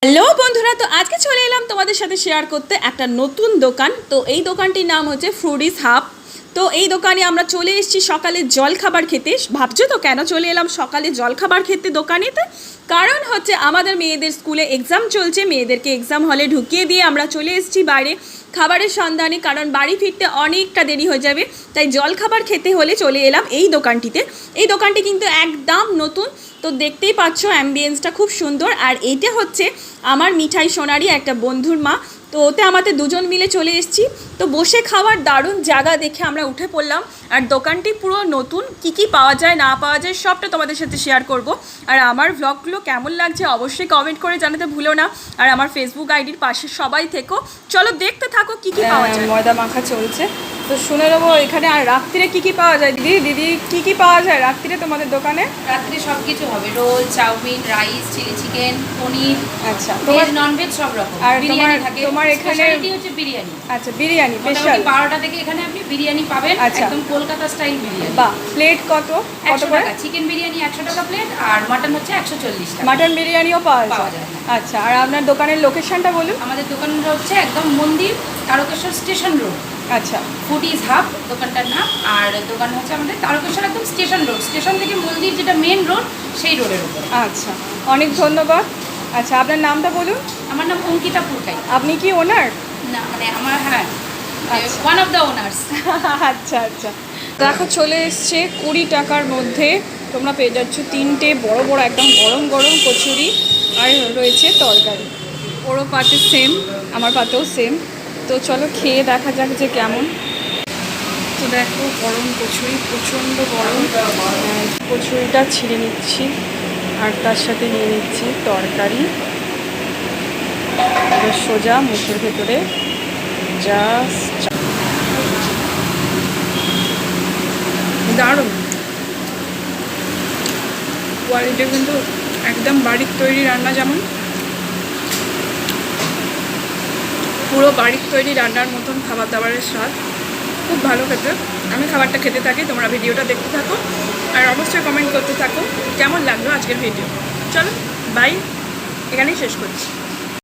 Hello বন্ধুরা, তো আজকে চলে এলাম তোমাদের সাথে শেয়ার করতে একটা নতুন দোকান। তো এই দোকানটির নাম হচ্ছে ফুডিজ হাব। তো এই দোকানে আমরা চলে এসেছি সকালে জলখাবার খেতে। ভাবছো তো কেন চলে এলাম সকালে জলখাবার খেতে দোকানেতে? কারণ হচ্ছে আমাদের মেয়েদের স্কুলে এক্সাম চলছে, মেয়েদেরকে এক্সাম হলে ঢুকিয়ে দিয়ে আমরা চলে এসেছি বাইরে খাবারের সন্ধানে, কারণ বাড়ি ফিরতে অনেকটা দেরি হয়ে যাবে। তাই জলখাবার খেতে হলে চলে এলাম এই দোকানটিতে। এই দোকানটি কিন্তু একদম নতুন, তো দেখতেই পাচ্ছ অ্যাম্বিয়েন্সটা খুব সুন্দর। আর এইটা হচ্ছে আমার মিঠাই সোনারি একটা বন্ধুর মা, তো ওতে আমাদের দুজন মিলে চলে এসেছি। তো বসে খাওয়ার দারুণ জায়গা দেখে আমরা উঠে পড়লাম। আর দোকানটি পুরো নতুন, কি পাওয়া যায় না পাওয়া যায় সবটা তোমাদের সাথে শেয়ার করব। আর আমার ভ্লগগুলো কেমন লাগছে অবশ্যই কমেন্ট করে জানাতে ভুলো না। আর আমার ফেসবুক আইডির পাশে সবাই থেকো, চলো দেখতে থাকো কি পাওয়া যায়। ময়দা মাখা চলছে, তো শুনে নেবো এখানে। আর রাত্রিরে কি পাওয়া যায় দিদি? কি পাওয়া যায় রাত্রিরে তোমাদের দোকানে? রাত্রে সব কিছু হবে, roll, chowmein, rice, chilli chicken, paneer, আচ্ছা, ভেজ নন ভেজ সব রকম। আর বিরিয়ানি থাকে, তোমার এখানে হচ্ছে বিরিয়ানি। আচ্ছা, বিরিয়ানি স্পেশাল 12টা থেকে এখানে আপনি বিরিয়ানি পাবেন। একদম কলকাতা স্টাইল বিরিয়ানি। বাহ, প্লেট কত 100 টাকা। চিকেন বিরিয়ানি 100 টাকা প্লেট, আর মাটন হচ্ছে 140 টাকা। মাটন বিরিয়ানিও পাওয়া যায়। আচ্ছা, আর আপনার দোকানের লোকেশনটা বলুন। আমাদের দোকানটা হচ্ছে একদম মন্দির, তারকেশ্বর স্টেশন রোড। আচ্ছা, ফুডিজ হাব দোকানটার নাম। আর দোকান হচ্ছে আমাদের তারকেশ্বর একদম স্টেশন রোড, স্টেশন থেকে মন্দির যেটা মেন রোড সেই রোডের উপর। আচ্ছা, অনেক ধন্যবাদ। আচ্ছা, আপনার নামটা বলুন। আমার নাম অঙ্কিতা পুরকাই। আপনি কি ওনার? না, মানে আমার, হ্যাঁ, ওয়ান অফ দ্য ওনার্স। আচ্ছা আচ্ছা, দেখো চলে এসছে 20 টাকার মধ্যে তোমরা পেয়ে যাচ্ছ 3টে বড় বড় একদম গরম গরম কচুরি, আর রয়েছে তরকারি। ওরও পাতে সেম, আমার পাতেও সেম। তো চলো খেয়ে দেখা যাক যে কেমন। তো দেখো গরম কচুরি, প্রচণ্ড গরম। কচুরিটা ছিঁড়ে নিচ্ছি, আর তার সাথে নিয়ে নিচ্ছি তরকারি। এবার সোজা মুখের ভেতরে জাস্ট দারুণ কোয়ালিটি, কিন্তু একদম বাড়ির তৈরি রান্না, যেমন পুরো বাড়ির তৈরি রান্নার মতন খাবার দাবারের স্বাদ, খুব ভালো খেতে। আমি খাবারটা খেতে থাকি, তোমরা ভিডিওটা দেখতে থাকো, আর অবশ্যই কমেন্ট করতে থাকো কেমন লাগলো আজকের ভিডিও। চলো বাই, এখানেই শেষ করছি।